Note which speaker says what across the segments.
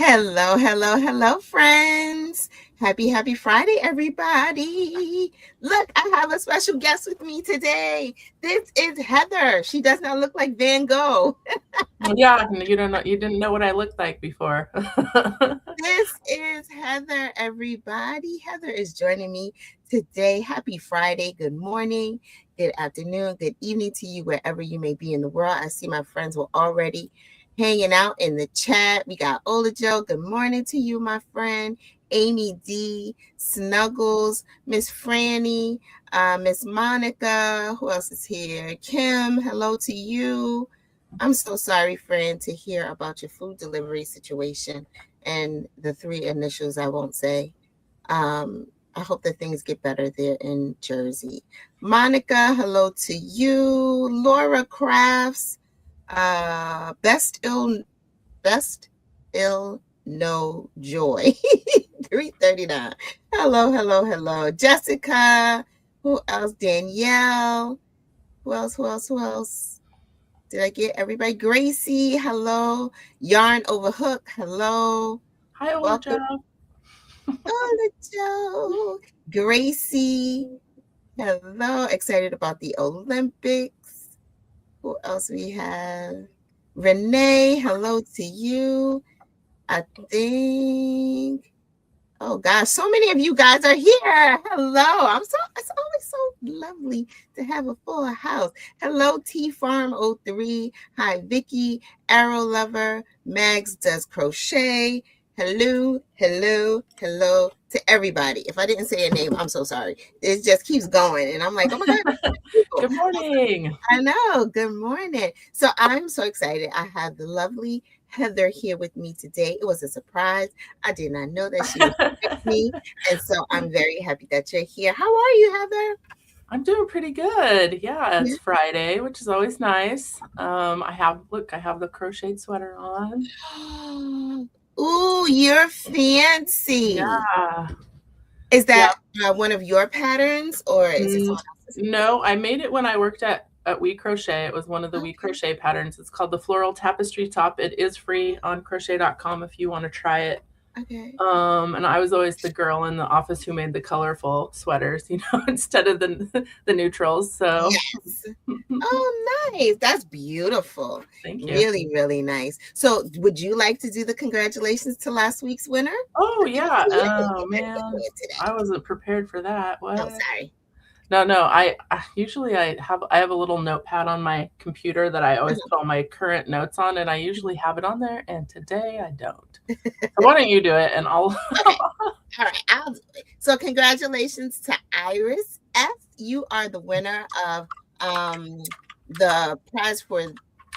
Speaker 1: Hello, hello, hello, friends. Happy Friday, everybody. Look, I have a special guest with me today. This is Heather. She does not look like Van Gogh.
Speaker 2: Yeah, you don't know. You didn't know what I looked like before.
Speaker 1: This is Heather, everybody. Heather is joining me today. Happy Friday. Good morning, good afternoon, good evening to you, wherever you may be in the world. I see my friends were already hanging out in the chat. We got Ola Joe. Good morning to you, my friend. Amy D, Snuggles, Miss Franny, Miss Monica. Who else is here? Kim, hello to you. I'm so sorry, friend, to hear about your food delivery situation and the three initials I won't say. I hope that things get better there in Jersey. Monica, hello to you. Laura Crafts, best ill no joy. 339. Hello, hello, hello. Jessica. Who else? Danielle. Who else? Did I get everybody? Gracie, hello. Yarn over hook, hello.
Speaker 2: Hi, Ola
Speaker 1: Welcome,
Speaker 2: Joe.
Speaker 1: Ola Joe. Gracie, hello. Excited about the Olympics. Who else we have? Renee, hello to you. I think. Oh gosh, so many of you guys are here. Hello. It's always so lovely to have a full house. Hello, T Farm 03. Hi, Vicky, Arrow Lover, Mags does crochet. Hello to everybody. If I didn't say a name, I'm so sorry. It just keeps going. And I'm like, oh my God, people.
Speaker 2: Good morning.
Speaker 1: I know. Good morning. So I'm so excited. I have the lovely Heather here with me today. It was a surprise. I did not know that she would be with me. And so I'm very happy that you're here. How are you, Heather?
Speaker 2: I'm doing pretty good. Yeah,
Speaker 1: Yeah.
Speaker 2: it's Friday, which is always nice. I have the crocheted sweater on.
Speaker 1: Ooh, you're fancy.
Speaker 2: Yeah,
Speaker 1: Is
Speaker 2: yeah.
Speaker 1: that one of your patterns or is it
Speaker 2: Mm,
Speaker 1: someone else's?
Speaker 2: no, I made it when I worked at We Crochet. It was one of the We
Speaker 1: Okay.
Speaker 2: Crochet patterns. It's called the Floral Tapestry Top. It is free on crochet.com if you want to try it.
Speaker 1: Okay.
Speaker 2: And I was always the girl in the office who made the colorful sweaters, instead of the neutrals. So
Speaker 1: Yes. Oh, nice. That's beautiful.
Speaker 2: thank you.
Speaker 1: Really, really nice. So, would you like to do the congratulations to last week's winner?
Speaker 2: Oh
Speaker 1: I didn't
Speaker 2: yeah.
Speaker 1: see it.
Speaker 2: Oh
Speaker 1: I didn't
Speaker 2: man,
Speaker 1: see it today.
Speaker 2: I wasn't prepared for that.
Speaker 1: Oh,
Speaker 2: What?
Speaker 1: sorry.
Speaker 2: No. I usually I have a little notepad on my computer that I always put all my current notes on, and I usually have it on there. And today I don't. So why don't you do it, and I'll.
Speaker 1: Okay. All right. I'll do it. So, congratulations to Iris F. You are the winner of the prize for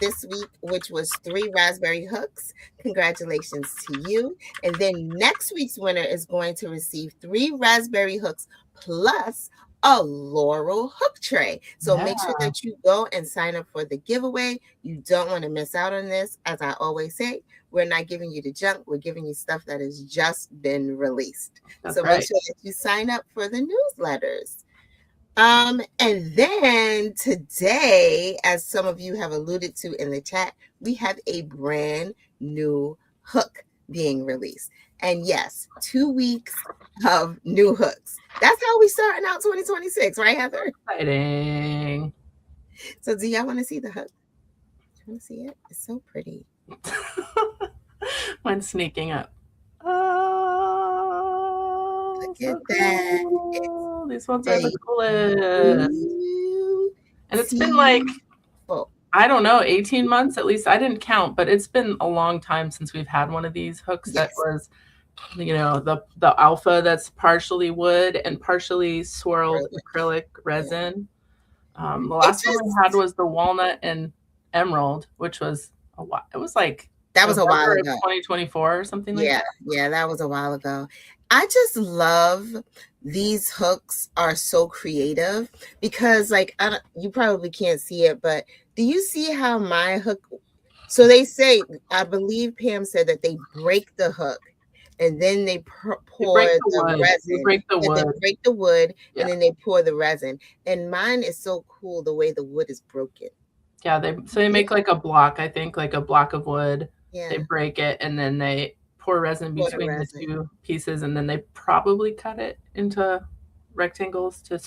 Speaker 1: this week, which was 3 raspberry hooks. Congratulations to you. And then next week's winner is going to receive 3 raspberry hooks plus a laurel hook tray. So
Speaker 2: Yeah,
Speaker 1: make sure that you go and sign up for the giveaway. You don't want to miss out on this. As I always say, we're not giving you the junk. We're giving you stuff that has just been released.
Speaker 2: that's
Speaker 1: So make
Speaker 2: right.
Speaker 1: sure that you sign up for the newsletters. And then today, as some of you have alluded to in the chat, we have a brand new hook being released. And yes, 2 weeks of new hooks. That's how we starting out 2026, right, Heather?
Speaker 2: Exciting.
Speaker 1: So do y'all want to see the hook? Do you want to see it? It's so pretty.
Speaker 2: Mine's sneaking up.
Speaker 1: Look
Speaker 2: Oh,
Speaker 1: at
Speaker 2: so
Speaker 1: that. It's
Speaker 2: cool. These ones are the
Speaker 1: a
Speaker 2: coolest. And it's been like,
Speaker 1: beautiful.
Speaker 2: I don't know, 18 months at least. I didn't count, but it's been a long time since we've had one of these hooks that
Speaker 1: Yes.
Speaker 2: was, the alpha that's partially wood and partially swirled acrylic
Speaker 1: Yeah.
Speaker 2: resin. The
Speaker 1: It
Speaker 2: last one we had
Speaker 1: just,
Speaker 2: was the walnut and emerald, which was a while. It was like
Speaker 1: that was a while
Speaker 2: November of
Speaker 1: ago.
Speaker 2: 2024 or something like
Speaker 1: Yeah,
Speaker 2: that.
Speaker 1: yeah, that was a while ago. I just love these hooks are so creative because like you probably can't see it, but do you see how my hook, so they say, I believe Pam said that they break the hook and then they
Speaker 2: They
Speaker 1: pour
Speaker 2: break the
Speaker 1: the
Speaker 2: wood. They
Speaker 1: resin
Speaker 2: break the
Speaker 1: and they
Speaker 2: wood.
Speaker 1: break the wood and
Speaker 2: Yeah.
Speaker 1: then they pour the resin. And mine is so cool the way the wood is broken.
Speaker 2: Yeah, they make like a block, I think, like a block of wood.
Speaker 1: Yeah.
Speaker 2: They break it and then they pour resin
Speaker 1: Pour the
Speaker 2: between the
Speaker 1: resin.
Speaker 2: 2 pieces, and then they probably cut it into rectangles to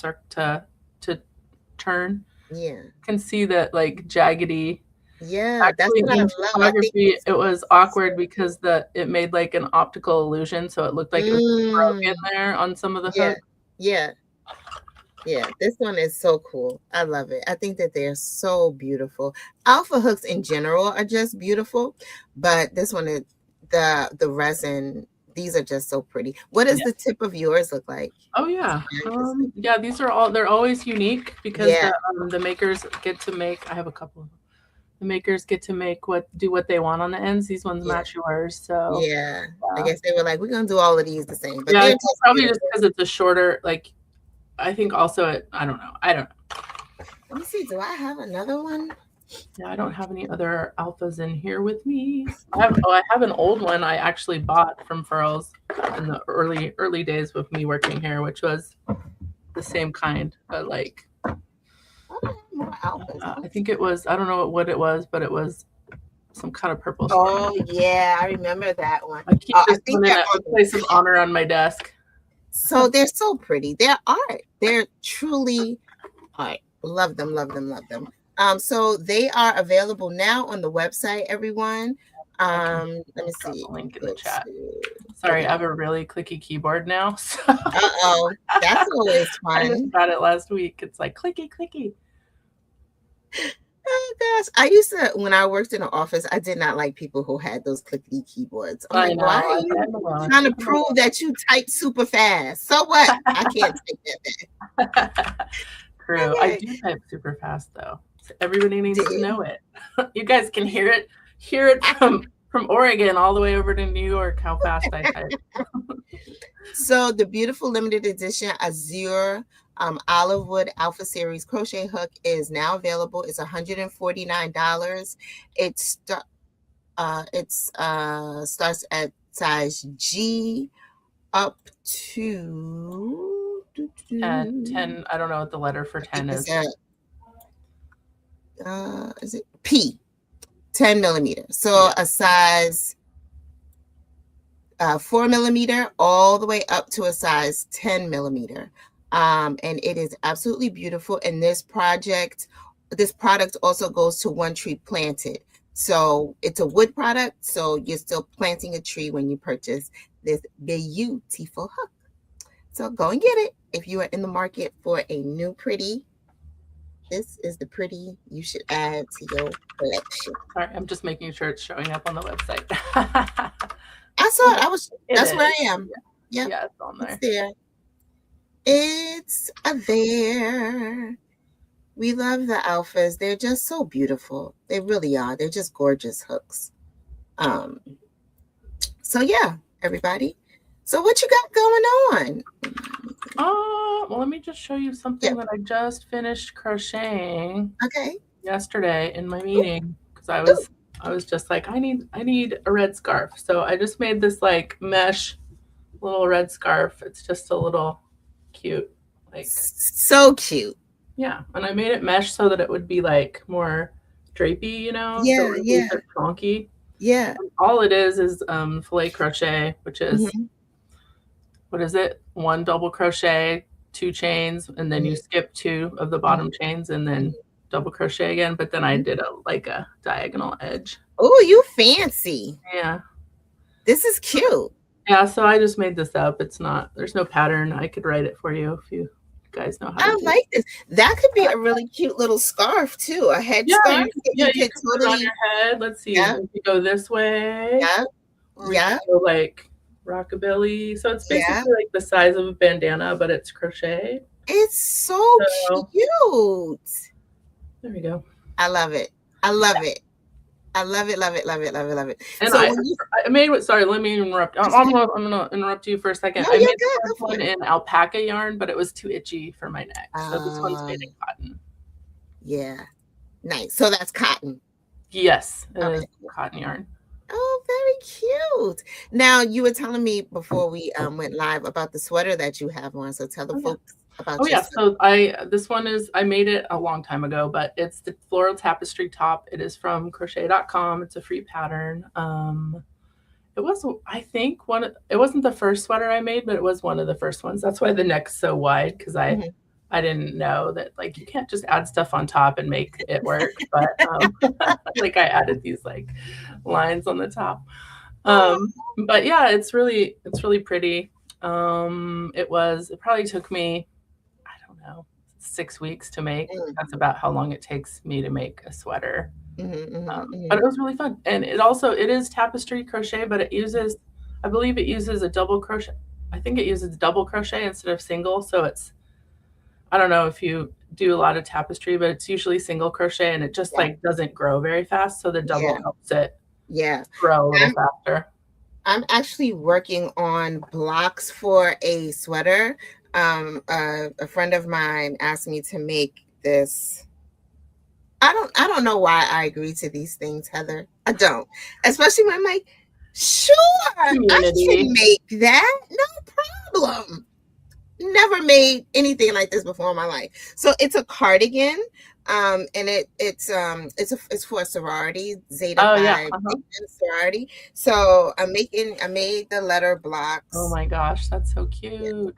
Speaker 2: turn.
Speaker 1: Yeah.
Speaker 2: You can see that, like, jaggedy.
Speaker 1: Yeah, that's
Speaker 2: Actually,
Speaker 1: what I
Speaker 2: in
Speaker 1: love. I think
Speaker 2: photography,
Speaker 1: it's
Speaker 2: it was awkward because it made, like, an optical illusion, so it looked like it was broken
Speaker 1: mm,
Speaker 2: there on some of the
Speaker 1: yeah,
Speaker 2: hooks.
Speaker 1: yeah, yeah. This one is so cool. I love it. I think that they're so beautiful. Alpha hooks in general are just beautiful, but this one is the resin. These are just so pretty. What does
Speaker 2: Yeah.
Speaker 1: the tip of yours look like?
Speaker 2: Oh, yeah. Yeah, they're always unique because
Speaker 1: Yeah,
Speaker 2: the makers get to make I have a couple of them. The makers get to do what they want on the ends. These ones
Speaker 1: yeah,
Speaker 2: match yours, so,
Speaker 1: yeah. I
Speaker 2: yeah.
Speaker 1: guess they were like, we're gonna do all of these the same, but
Speaker 2: Yeah, I
Speaker 1: they're
Speaker 2: think
Speaker 1: just
Speaker 2: probably just
Speaker 1: beautiful.
Speaker 2: because it's a shorter, like, I think also I don't know.
Speaker 1: Let me see. Do I have another one?
Speaker 2: Yeah, I don't have any other alphas in here with me. I have an old one I actually bought from Furls in the early days with me working here, which was the same kind, but like
Speaker 1: I don't have more alphas.
Speaker 2: I think it was, I don't know what it was, but it was some kind of purple storm.
Speaker 1: Oh yeah, I remember that one.
Speaker 2: I keep
Speaker 1: Oh, I
Speaker 2: this
Speaker 1: think
Speaker 2: one in
Speaker 1: they're
Speaker 2: a
Speaker 1: on the
Speaker 2: place of honor on my desk.
Speaker 1: So they're so pretty. They're art. They're truly art. Love them, love them, love them. So they are available now on the website, everyone. Let me
Speaker 2: Drop
Speaker 1: see.
Speaker 2: a link in
Speaker 1: Go
Speaker 2: the chat.
Speaker 1: to,
Speaker 2: Sorry, I have a really clicky keyboard now. So
Speaker 1: uh-oh. That's always
Speaker 2: I
Speaker 1: fun.
Speaker 2: just got it last week. It's like clicky, clicky.
Speaker 1: Oh gosh. I used to, when I worked in an office, I did not like people who had those clickety keyboards. I'm like, why are you trying to prove that you type super fast? So what? I can't take that back.
Speaker 2: True.
Speaker 1: Okay.
Speaker 2: I do type super fast though. So everybody needs to know it. You guys can hear it from Oregon all the way over to New York, how fast I type.
Speaker 1: So the beautiful limited edition Azure olive wood alpha series crochet hook is now available. It's $149. It's starts at size G up to
Speaker 2: 10. I don't know what the letter for 10 is.
Speaker 1: Is it P? 10 millimeters. So a size 4 millimeter all the way up to a size 10 millimeter. And it is absolutely beautiful. And this product also goes to One Tree Planted. So it's a wood product. So you're still planting a tree when you purchase this beautiful hook. So go and get it if you are in the market for a new pretty. This is the pretty you should add to your collection.
Speaker 2: Sorry, I'm just making sure it's showing up on the website.
Speaker 1: I saw it. That's where I am.
Speaker 2: Yep. Yeah, it's on there.
Speaker 1: It's there. It's there. We love the alphas. They're just so beautiful. They really are. They're just gorgeous hooks. So yeah, everybody. So what you got going on?
Speaker 2: Well, let me just show you something that I just finished crocheting.
Speaker 1: Okay.
Speaker 2: Yesterday in my meeting, because I was just like, I need a red scarf. So I just made this like mesh little red scarf. It's just a little cute, like
Speaker 1: so cute.
Speaker 2: Yeah, and I made it mesh so that it would be like more drapey, you know.
Speaker 1: Yeah,
Speaker 2: so it would be chonky.
Speaker 1: Yeah.
Speaker 2: All it is filet crochet, which is what is it? 1 double crochet, 2 chains, and then you skip 2 of the bottom chains, and then double crochet again. But then I did a diagonal edge.
Speaker 1: Oh, you fancy.
Speaker 2: Yeah.
Speaker 1: This is cute.
Speaker 2: Yeah, so I just made this up. There's no pattern. I could write it for you if you guys know how to do
Speaker 1: like this. That could be a really cute little scarf too. A head scarf.
Speaker 2: You could put it on your head. Let's see.
Speaker 1: Yeah.
Speaker 2: If you go this way.
Speaker 1: Yeah.
Speaker 2: Go like rockabilly. So it's basically like the size of a bandana, but it's crochet.
Speaker 1: It's so cute.
Speaker 2: There we go.
Speaker 1: I love it. I love it. I love it, love it, love it, love it, love it.
Speaker 2: And so I made what? Sorry, let me interrupt. I'm gonna interrupt you for a second. I made this one in alpaca yarn, but it was too itchy for my neck. So this one's made in cotton.
Speaker 1: Yeah, nice. So that's cotton.
Speaker 2: Yes, it is cotton yarn.
Speaker 1: Oh, very cute. Now you were telling me before we went live about the sweater that you have on. So tell the folks about.
Speaker 2: So this one I made it a long time ago, but it's the floral tapestry top. It is from crochet.com. It's a free pattern. It was, I think, it wasn't the first sweater I made, but it was one of the first ones. That's why the neck's so wide, because I didn't know that like you can't just add stuff on top and make it work. But like I added these like lines on the top. But yeah, it's really pretty. It probably took me, I don't know, 6 weeks to make. That's about how long it takes me to make a sweater. But it was really fun. And it is tapestry crochet, but I believe it uses a double crochet. I think it uses double crochet instead of single. So I don't know if you do a lot of tapestry, but it's usually single crochet, and it just like doesn't grow very fast. So the double helps it grow a little faster.
Speaker 1: I'm actually working on blocks for a sweater. A friend of mine asked me to make this. I don't know why I agree to these things, Heather. I don't. Especially when I'm like, sure, community. I can make that. No problem. Never made anything like this before in my life. So it's a cardigan. And it's for a sorority, Zeta Phi sorority. So I made the letter blocks.
Speaker 2: Oh my gosh, that's so cute.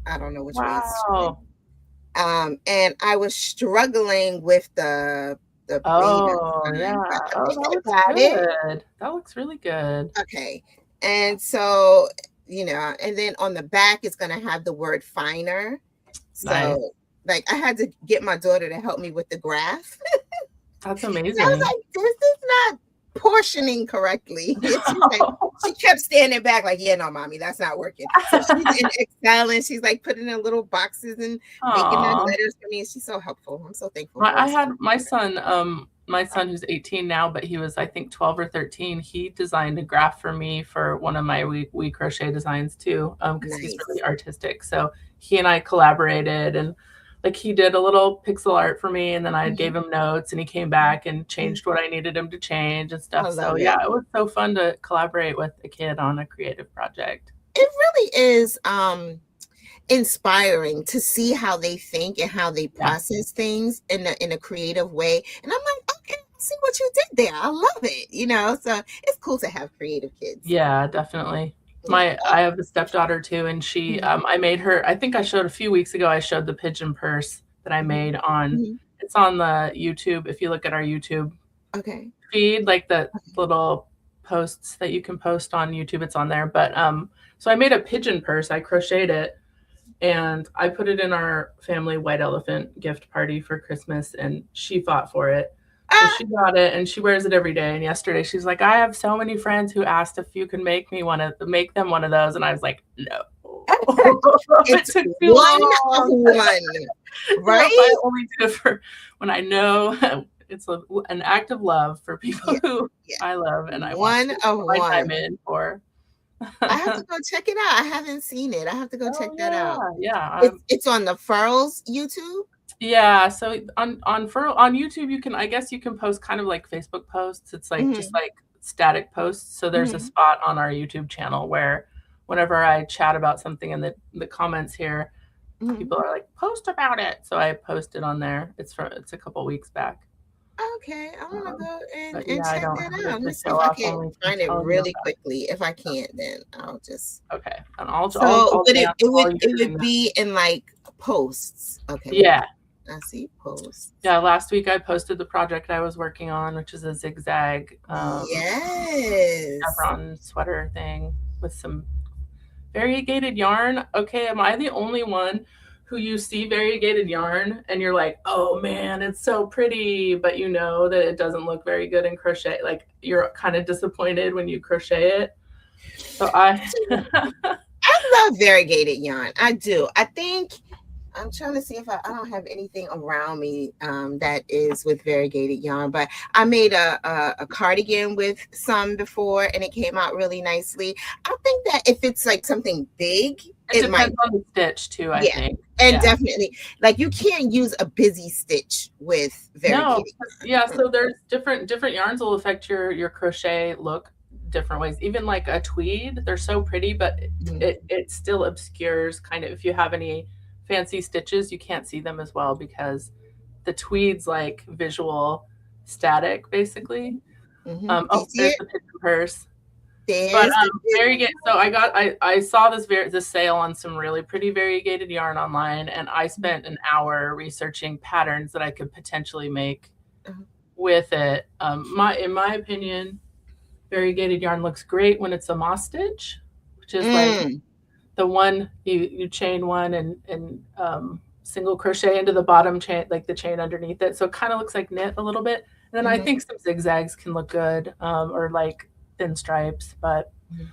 Speaker 1: I don't know which way it's and I was struggling with the
Speaker 2: yeah. That looks really good.
Speaker 1: Okay. And so, and then on the back it's gonna have the word finer. So nice. Like I had to get my daughter to help me with the graph.
Speaker 2: That's amazing.
Speaker 1: I was like, this is not portioning correctly. She kept standing back like, yeah, no, mommy, that's not working. So she's in Excel and she's like putting in little boxes and making the letters for me. And she's so helpful. I'm so thankful.
Speaker 2: I had my son who's 18 now, but he was, I think, 12 or 13. He designed a graph for me for one of my we crochet designs too, because he's really artistic. So he and I collaborated, and like he did a little pixel art for me, and then I gave him notes, and he came back and changed what I needed him to change and stuff. So yeah, it was so fun to collaborate with a kid on a creative project.
Speaker 1: It really is inspiring to see how they think and how they process things in a creative way. And I'm like, okay, see what you did there. I love it. So it's cool to have creative kids.
Speaker 2: Yeah, definitely. I have a stepdaughter too, and she I made her, I think I showed a few weeks ago, I showed the pigeon purse that I made on it's on the YouTube. If you look at our YouTube feed, like the little posts that you can post on YouTube, it's on there. But so I made a pigeon purse. I crocheted it, and I put it in our family white elephant gift party for Christmas, and she fought for it. So she got it, and she wears it every day. And yesterday she's like, I have so many friends who asked if you can make them one of those. And I was like, no.
Speaker 1: It took too long. Right?
Speaker 2: I only do it for when I know it's an act of love for people who I love, and I want to put my time in for.
Speaker 1: I have to go check it out. I haven't seen it. I have to go check that out.
Speaker 2: Yeah.
Speaker 1: It's on the Furls YouTube.
Speaker 2: Yeah, so on YouTube you can post kind of like Facebook posts. It's like just like static posts. So there's a spot on our YouTube channel where whenever I chat about something in the comments here, people are like, post about it. So I posted on there. It's a couple weeks back.
Speaker 1: Okay, I want to go and check that out. Let's see if I can find it really quickly. If I can't, then I'll just
Speaker 2: okay. And I'll
Speaker 1: it would be in like posts. Okay.
Speaker 2: Yeah.
Speaker 1: I see posts.
Speaker 2: Yeah, last week I posted the project I was working on, which is a zigzag chevron sweater thing with some variegated yarn. Okay, am I the only one who you see variegated yarn and you're like, oh man, it's so pretty, but you know that it doesn't look very good in crochet? Like you're kind of disappointed when you crochet it. So I
Speaker 1: love variegated yarn. I do. I think I'm trying to see if I don't have anything around me that is with variegated yarn, but I made a cardigan with some before, and it came out really nicely. I think that if it's like something big,
Speaker 2: it depends on the stitch too, I think.
Speaker 1: And definitely, like you can't use a busy stitch with variegated yarn.
Speaker 2: Yeah, so there's different yarns will affect your crochet look different ways. Even like a tweed, they're so pretty, but it still obscures kind of, if you have any fancy stitches, you can't see them as well because the tweed's like visual static basically. There's the pigeon purse. But
Speaker 1: There's the
Speaker 2: variegated. So I saw this sale on some really pretty variegated yarn online, and I spent an hour researching patterns that I could potentially make
Speaker 1: uh-huh.
Speaker 2: with it. In my opinion, variegated yarn looks great when it's a moss stitch, which is like
Speaker 1: Mm,
Speaker 2: the one you chain one and single crochet into the bottom chain, like the chain underneath it. So it kind of looks like knit a little bit. And then I
Speaker 1: mhm,
Speaker 2: think some zigzags can look good, or like thin stripes. But
Speaker 1: mhm.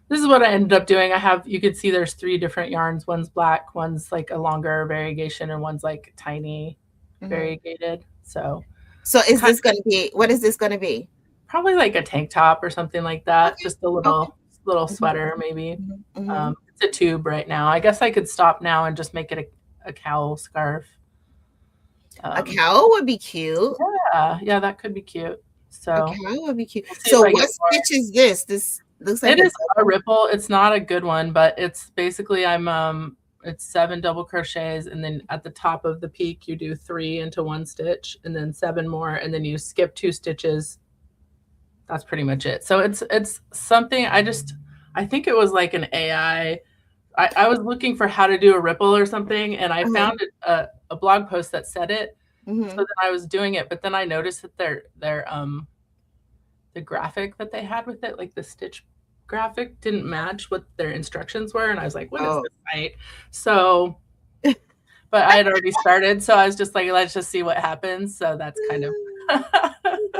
Speaker 2: this is what I ended up doing. You can see there's 3 different yarns. One's black, one's like a longer variegation, and one's like tiny
Speaker 1: Mhm.
Speaker 2: variegated. So
Speaker 1: So
Speaker 2: I
Speaker 1: is
Speaker 2: kind
Speaker 1: this gonna be, what is this gonna be?
Speaker 2: probably like a tank top or something like that.
Speaker 1: Okay,
Speaker 2: Just a
Speaker 1: okay.
Speaker 2: little
Speaker 1: Mhm,
Speaker 2: sweater maybe.
Speaker 1: mhm, mhm.
Speaker 2: It's a tube right now. I guess I could stop now and just make it a cowl scarf.
Speaker 1: A
Speaker 2: Um,
Speaker 1: cowl would be cute.
Speaker 2: yeah, that could be cute.
Speaker 1: A
Speaker 2: So
Speaker 1: cowl would be cute.
Speaker 2: we'll see if
Speaker 1: So
Speaker 2: I get
Speaker 1: what
Speaker 2: more.
Speaker 1: stitch is this? This looks like
Speaker 2: It
Speaker 1: a
Speaker 2: is a
Speaker 1: double.
Speaker 2: ripple. It's not a good one, but it's basically it's 7 double crochets, and then at the top of the peak you do 3 into 1 stitch, and then 7 more, and then you skip 2 stitches. That's pretty much it. So it's something I think it was like an AI. I was looking for how to do a ripple or something, and I
Speaker 1: Uh-huh.
Speaker 2: found a blog post that said it. So
Speaker 1: Mhm.
Speaker 2: then I was doing it, but then I noticed that their the graphic that they had with it, like the stitch graphic, didn't match what their instructions were, and I was like, "What is
Speaker 1: Oh.
Speaker 2: this site?" So, but I had already started, so I was just like, "Let's just see what happens." So that's kind of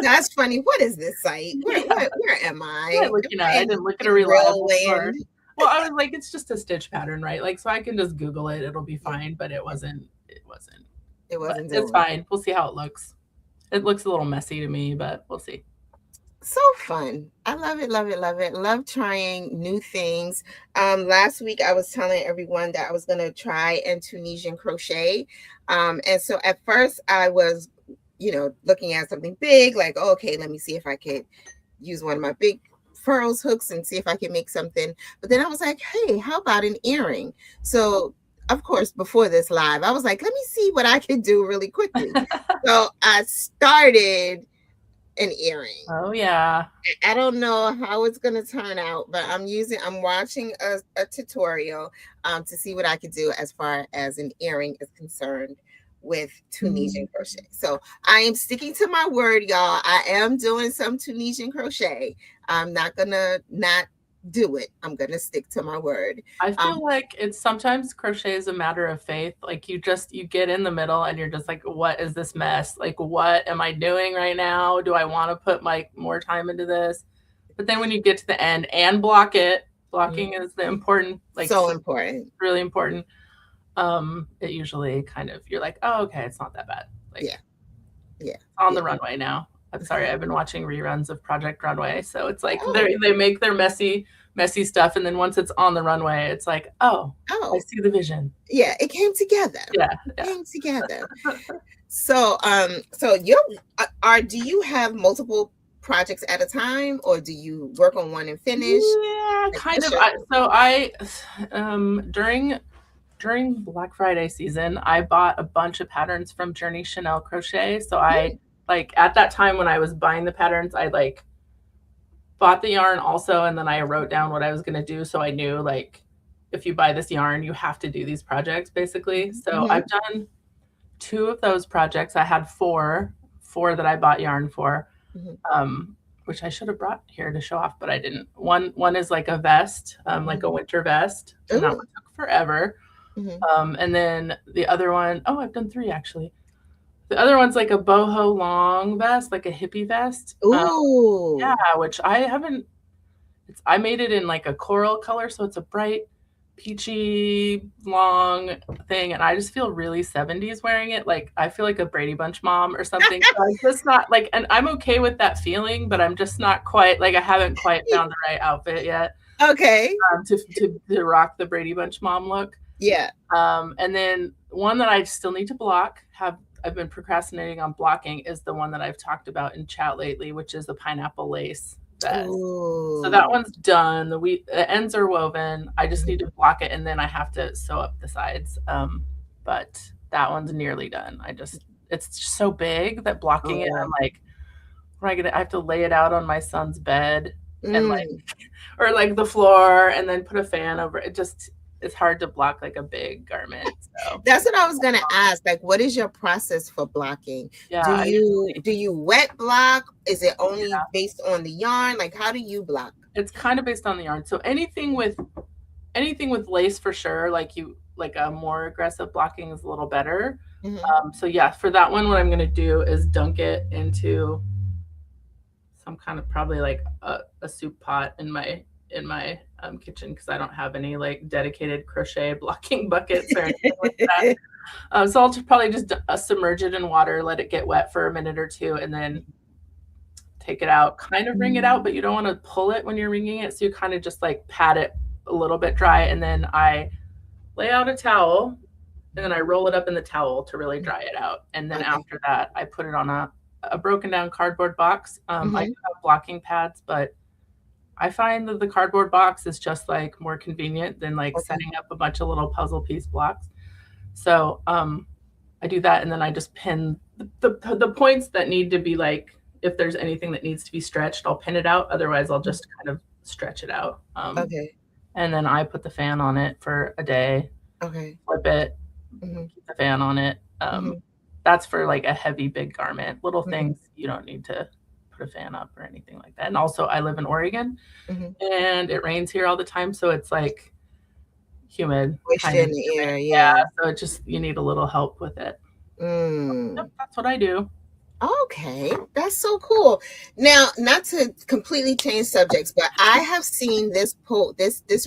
Speaker 1: That's funny. What is this site?
Speaker 2: yeah.
Speaker 1: Where am
Speaker 2: Yeah,
Speaker 1: I? Am
Speaker 2: looking
Speaker 1: I
Speaker 2: at I didn't look at a
Speaker 1: in real
Speaker 2: reliable
Speaker 1: land?
Speaker 2: source. Well, I was like, it's just a stitch pattern, right? Like, so I can just Google it, it'll be
Speaker 1: Yeah,
Speaker 2: fine, but
Speaker 1: yeah.
Speaker 2: it wasn't.
Speaker 1: It
Speaker 2: But
Speaker 1: wasn't
Speaker 2: it's
Speaker 1: doing it.
Speaker 2: fine. We'll see how it looks. It looks a little messy to me, but we'll see.
Speaker 1: So fun. I love it, love it, love it. Love trying new things. Last week I was telling everyone that I was gonna try and Tunisian crochet. And so at first I was, looking at something big, like, oh, okay, let me see if I could use one of my big furls hooks and see if I can make something. But then I was like, hey, how about an earring? So of course, before this live, I was like, let me see what I can do really quickly. So I started an earring.
Speaker 2: Oh, yeah.
Speaker 1: I don't know how it's going to turn out, but I'm watching a tutorial to see what I could do as far as an earring is concerned with Tunisian crochet. So I am sticking to my word, y'all. I am doing some Tunisian crochet. I'm not going to not do it. I'm going to stick to my word.
Speaker 2: I
Speaker 1: Um,
Speaker 2: feel like it's sometimes crochet is a matter of faith. Like you get in the middle and you're just like, what is this mess? Like, what am I doing right now? Do I want to put my more time into this? But then when you get to the end and blocking is the important, like
Speaker 1: so important.
Speaker 2: really important. It usually kind of you're like, oh, okay, it's not that bad. Like
Speaker 1: Yeah. Yeah.
Speaker 2: on
Speaker 1: Yeah.
Speaker 2: the runway now. I'm sorry, I've been watching reruns of Project Runway, so it's like
Speaker 1: Oh,
Speaker 2: they make their messy stuff, and then once it's on the runway, it's like, oh, I
Speaker 1: oh,
Speaker 2: see the vision.
Speaker 1: yeah. It came together.
Speaker 2: Yeah,
Speaker 1: It
Speaker 2: yeah.
Speaker 1: came together. So you do you have multiple projects at a time, or do you work on one and finish?
Speaker 2: Yeah,
Speaker 1: Like,
Speaker 2: kind
Speaker 1: what's
Speaker 2: of.
Speaker 1: your
Speaker 2: During Black Friday season, I bought a bunch of patterns from Journey Chanel Crochet. So I like at that time when I was buying the patterns, I like bought the yarn also, and then I wrote down what I was going to do, so I knew like if you buy this yarn you have to do these projects basically. So
Speaker 1: Mhm,
Speaker 2: I've done 2 of those projects. I had four that I bought yarn for,
Speaker 1: mhm,
Speaker 2: which I should have brought here to show off, but I didn't. One is like a vest, like
Speaker 1: mhm.
Speaker 2: a winter vest, and that
Speaker 1: Ooh,
Speaker 2: one took forever.
Speaker 1: mhm.
Speaker 2: And then the other one, oh, I've done 3 actually. The other one's like a boho long vest, like a hippie vest. Yeah,
Speaker 1: Ooh.
Speaker 2: which I haven't. I made it in like a coral color, so it's a bright peachy long thing, and I just feel really 70s wearing it. Like I feel like a Brady Bunch mom or something. So I'm just not like, and I'm okay with that feeling, but I'm just not quite like I haven't quite found the right outfit yet
Speaker 1: Okay.
Speaker 2: to rock the Brady Bunch mom look.
Speaker 1: Yeah.
Speaker 2: And then one that I still need to block, I've been procrastinating on blocking, is the one that I've talked about in chat lately, which is the pineapple lace vest. So that
Speaker 1: Ooh.
Speaker 2: one's done. The ends are woven. I just need to block it, and then I have to sew up the sides. But that one's nearly done. It's just so big that blocking it, I'm
Speaker 1: Oh.
Speaker 2: like, I have to lay it out on my son's bed and like, or like the floor and then put a fan over it. It's hard to block like a big garment. So
Speaker 1: that's what I was gonna ask. Like, what is your process for blocking?
Speaker 2: yeah,
Speaker 1: Do you wet block? Is it only based on the yarn? Like, how do you block?
Speaker 2: It's kind of based on the yarn. So anything with lace for sure, like a more aggressive blocking is a little better. So yeah, for that one, what I'm gonna do is dunk it into some kind of probably like a soup pot in my kitchen, because I don't have any like dedicated crochet blocking buckets or anything like that. So I'll probably just submerge it in water, let it get wet for a minute or two, and then take it out, kind of wring it out, but you don't want to pull it when you're wringing it. So you kind of just like pat it a little bit dry, and then I lay out a towel, and then I roll it up in the towel to really dry it out. And then after that, I put it on a broken down cardboard box. I do have blocking pads, but I find that the cardboard box is just like more convenient than like setting up a bunch of little puzzle piece blocks. So I do that, and then I just pin the points that need to be, like, if there's anything that needs to be stretched, I'll pin it out. Otherwise, I'll just kind of stretch it out. And then I put the fan on it for a day. Flip it, keep the fan on it. That's for like a heavy, big garment. Little things, you don't need to put a fan up or anything like that. And also, I live in Oregon, and it rains here all the time, so it's like humid,
Speaker 1: moisture in the air.
Speaker 2: Yeah, so it just, you need a little help with it. Yep, that's what I do.
Speaker 1: Okay, that's so cool. Now, not to completely change subjects, but I have seen this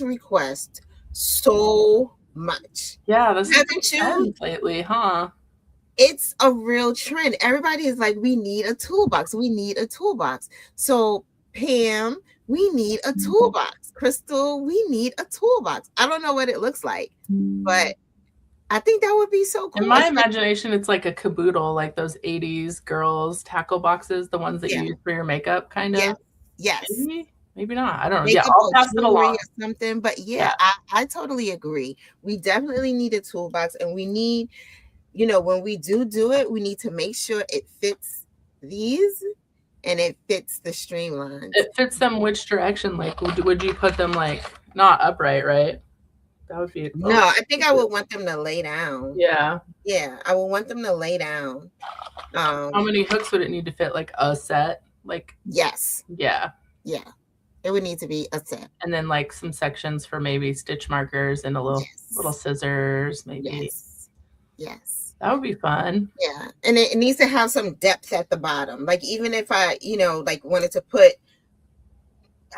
Speaker 1: request so much.
Speaker 2: Yeah, this
Speaker 1: haven't you
Speaker 2: lately, huh?
Speaker 1: It's a real trend. Everybody is like, we need a toolbox. We need a toolbox. So Pam, we need a toolbox. Crystal, we need a toolbox. I don't know what it looks like, but I think that would be so cool.
Speaker 2: In my imagination, it's like a caboodle, like those 80s girls tackle boxes, the ones that you use for your makeup, kind of.
Speaker 1: Yes.
Speaker 2: Maybe not. I don't know. I'll pass it along.
Speaker 1: Or something. But I totally agree. We definitely need a toolbox, and we need, when we do it, we need to make sure it fits these and it fits the streamlines.
Speaker 2: It fits them which direction? Like, would you put them like not upright, right? That would be
Speaker 1: no. I think I would want them to lay down.
Speaker 2: Yeah,
Speaker 1: I would want them to lay down.
Speaker 2: How many hooks would it need to fit? Like a set? Like
Speaker 1: yes.
Speaker 2: Yeah.
Speaker 1: It would need to be a set,
Speaker 2: and then like some sections for maybe stitch markers and a little scissors, maybe.
Speaker 1: Yes.
Speaker 2: That would be fun.
Speaker 1: Yeah, and it needs to have some depth at the bottom. Like, even if I, like, wanted to put,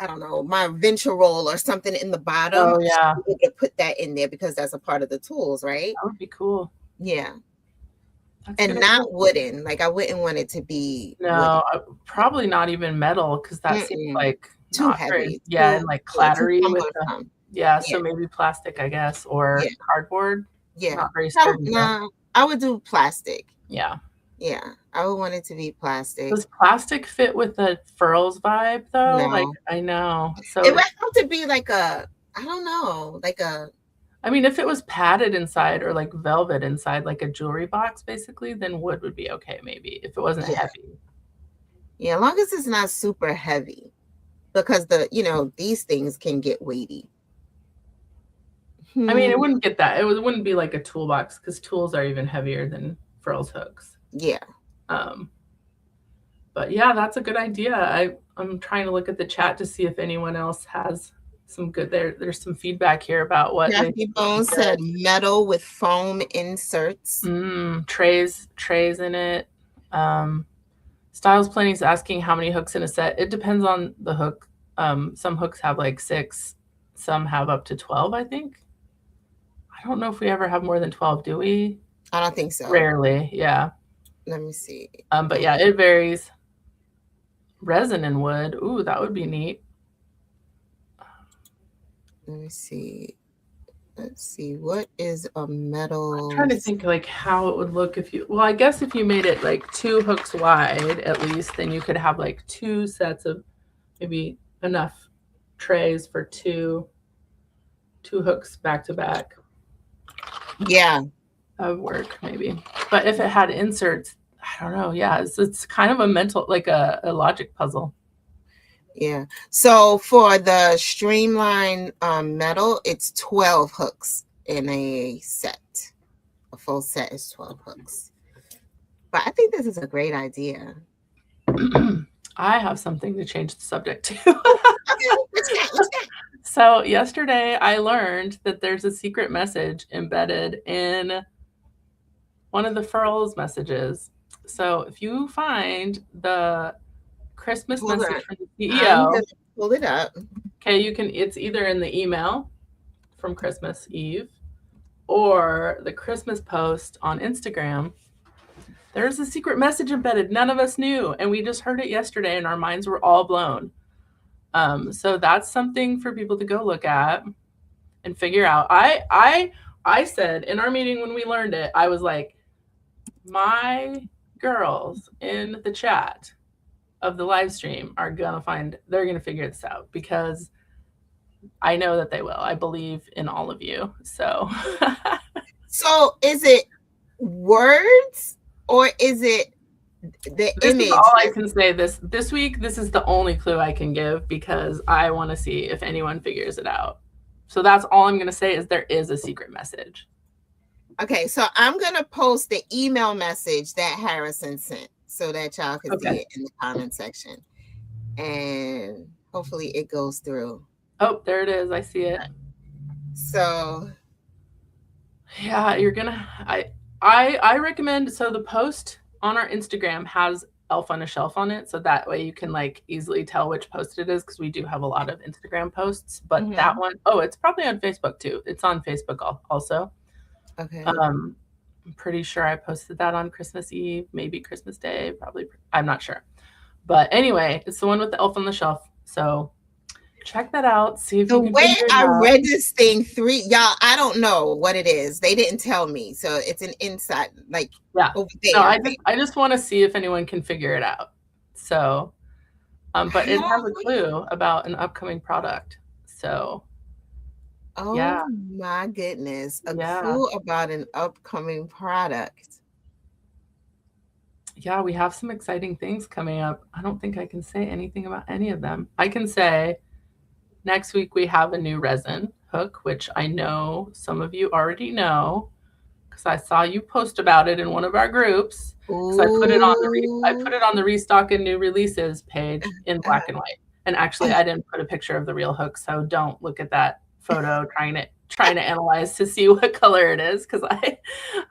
Speaker 1: I don't know, my venture roll or something in the bottom.
Speaker 2: Oh, yeah.
Speaker 1: I to put that in there because that's a part of the tools, right?
Speaker 2: That would be cool.
Speaker 1: Yeah. And not wooden. Like, I wouldn't want it to be.
Speaker 2: No, probably not even metal, because that seems like
Speaker 1: too heavy.
Speaker 2: And like clattery with them. So maybe plastic, I guess, or cardboard.
Speaker 1: Yeah.
Speaker 2: Not very sturdy.
Speaker 1: No, I would do plastic.
Speaker 2: Yeah.
Speaker 1: Yeah, I would want it to be plastic.
Speaker 2: Does plastic fit with the furls vibe though?
Speaker 1: No.
Speaker 2: Like, I know. So
Speaker 1: it would have to be like I don't know,
Speaker 2: I mean, if it was padded inside or like velvet inside, like a jewelry box, basically, then wood would be okay, maybe, if it wasn't heavy.
Speaker 1: Yeah, as long as it's not super heavy, because these things can get weighty.
Speaker 2: I mean, it wouldn't get that. It wouldn't be like a toolbox, because tools are even heavier than furls hooks.
Speaker 1: Yeah.
Speaker 2: But yeah, that's a good idea. I'm trying to look at the chat to see if anyone else has some good. There's some feedback here about what.
Speaker 1: Jackie Bones said metal with foam inserts.
Speaker 2: Trays in it. Styles Planning is asking how many hooks in a set. It depends on the hook. Some hooks have like 6, some have up to 12, I think. I don't know if we ever have more than 12, do we?
Speaker 1: I don't think so.
Speaker 2: Rarely, yeah.
Speaker 1: Let me see.
Speaker 2: But yeah, it varies. Resin and wood. Ooh, that would be neat.
Speaker 1: Let me see. Let's see. What is a metal?
Speaker 2: I'm trying to think like how it would look if you. Well, I guess if you made it like 2 hooks wide at least, then you could have like 2 sets of maybe enough trays for 2 hooks back to back.
Speaker 1: Yeah.
Speaker 2: That would work maybe. But if it had inserts, I don't know. Yeah, it's kind of a mental, like a logic puzzle.
Speaker 1: Yeah. So for the streamline metal, it's 12 hooks in a set. A full set is 12 hooks. But I think this is a great idea.
Speaker 2: I have something to change the subject to.
Speaker 1: Okay, what you got? What you got?
Speaker 2: So yesterday I learned that there's a secret message embedded in one of the furls messages. So if you find the Christmas
Speaker 1: Hold
Speaker 2: message
Speaker 1: on.
Speaker 2: from the
Speaker 1: I'm
Speaker 2: CEO,
Speaker 1: gonna pull it up.
Speaker 2: okay, it's either in the email from Christmas Eve or the Christmas post on Instagram. There's a secret message embedded. None of us knew, and we just heard it yesterday, and our minds were all blown. So that's something for people to go look at and figure out. I said in our meeting when we learned it, I was like, my girls in the chat of the live stream they're gonna figure this out because I know that they will. I believe in all of you. So
Speaker 1: So is it words or is it the
Speaker 2: this
Speaker 1: image?
Speaker 2: is all I can say this week. This is the only clue I can give because I want to see if anyone figures it out. So that's all I'm going to say is there is a secret message.
Speaker 1: Okay, so I'm going to post the email message that Harrison sent so that y'all can see it in the comment section. And hopefully it goes through.
Speaker 2: Oh, there it is. I see it.
Speaker 1: So
Speaker 2: yeah, you're going to I recommend, so the post on our Instagram has Elf on a Shelf on it, so that way you can like easily tell which post it is because we do have a lot of Instagram posts. But that one, it's probably on Facebook too. It's on Facebook also.
Speaker 1: Okay.
Speaker 2: I'm pretty sure I posted that on Christmas Eve, maybe Christmas Day, probably. I'm not sure. But anyway, it's the one with the Elf on the Shelf. So check that out. See if
Speaker 1: the
Speaker 2: you can
Speaker 1: way
Speaker 2: figure it
Speaker 1: I
Speaker 2: out.
Speaker 1: read this thing y'all, I don't know what it is. They didn't tell me. So it's an insight, like over there.
Speaker 2: No, I just want to see if anyone can figure it out. So but it has a clue about an upcoming product. So
Speaker 1: oh my goodness. A clue about an upcoming product.
Speaker 2: Yeah, we have some exciting things coming up. I don't think I can say anything about any of them. I can say next week we have a new resin hook, which I know some of you already know because I saw you post about it in one of our groups. Because I put it on the restock and new releases page in black and white. And actually, I didn't put a picture of the real hook, so don't look at that photo trying to analyze to see what color it is because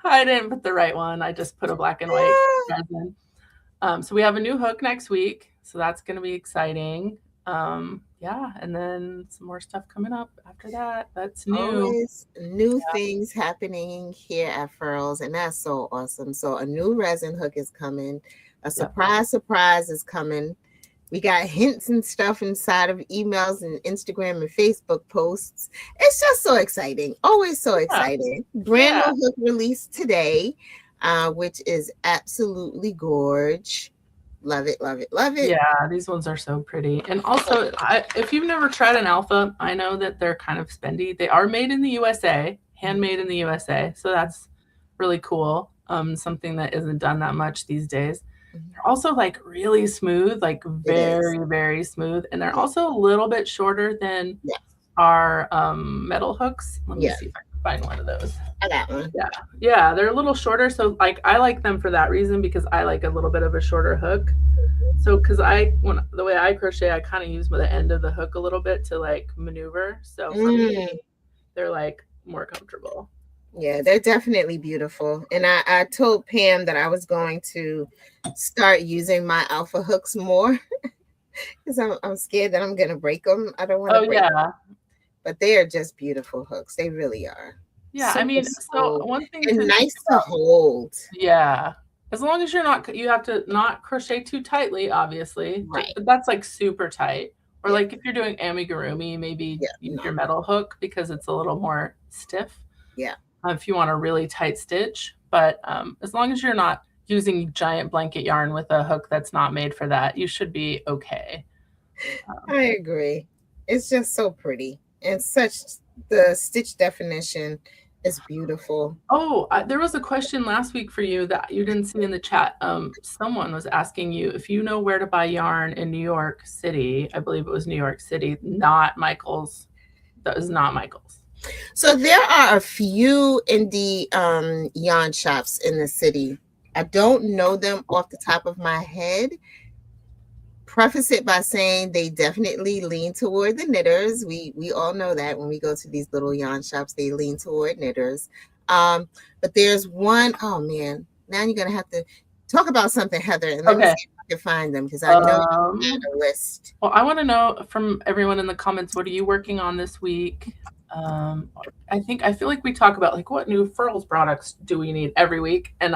Speaker 2: I didn't put the right one. I just put a black and white resin. So we have a new hook next week, so that's going to be exciting. And then some more stuff coming up after that. That's new.
Speaker 1: Always new things happening here at Furls, and that's so awesome. So a new resin hook is coming. A surprise is coming. We got hints and stuff inside of emails and Instagram and Facebook posts. It's just so exciting. Always so exciting. Brand new hook released today, which is absolutely gorge. Love it, love it, love it.
Speaker 2: Yeah, these ones are so pretty. And also, if you've never tried an alpha, I know that they're kind of spendy. They are made in the USA, handmade in the USA. So that's really cool. Something that isn't done that much these days. They're also like really smooth, like very, very smooth. And they're also a little bit shorter than our metal hooks. Let me see if I can find one of those.
Speaker 1: I got one.
Speaker 2: Yeah, they're a little shorter. So like I like them for that reason because I like a little bit of a shorter hook. So because the way I crochet, I kind of use the end of the hook a little bit to like maneuver. So for me, they're like more comfortable.
Speaker 1: Yeah, they're definitely beautiful. And I told Pam that I was going to start using my alpha hooks more because I'm scared that I'm going to break them. I don't want to break them. But they are just beautiful hooks. They really are.
Speaker 2: Yeah, I mean, so one thing
Speaker 1: and nice to hold.
Speaker 2: Yeah. As long as you have to not crochet too tightly, obviously.
Speaker 1: Right.
Speaker 2: But that's like super tight. Or like if you're doing amigurumi, maybe use your metal hook because it's a little more stiff.
Speaker 1: Yeah.
Speaker 2: If you want a really tight stitch. But as long as you're not using giant blanket yarn with a hook that's not made for that, you should be okay.
Speaker 1: I agree. It's just so pretty. And the stitch definition It's beautiful.
Speaker 2: Oh, there was a question last week for you that you didn't see in the chat. Someone was asking you if you know where to buy yarn in New York City. I believe it was New York City, not Michael's. That was not Michael's.
Speaker 1: So there are a few indie yarn shops in the city. I don't know them off the top of my head. Preface it by saying they definitely lean toward the knitters. We all know that when we go to these little yarn shops, they lean toward knitters. But there's one, oh man, now you're gonna have to talk about something, Heather, and let me see if I can find them because I know you had a list.
Speaker 2: Well, I want to know from everyone in the comments, what are you working on this week? I feel like we talk about like what new furls products do we need every week, and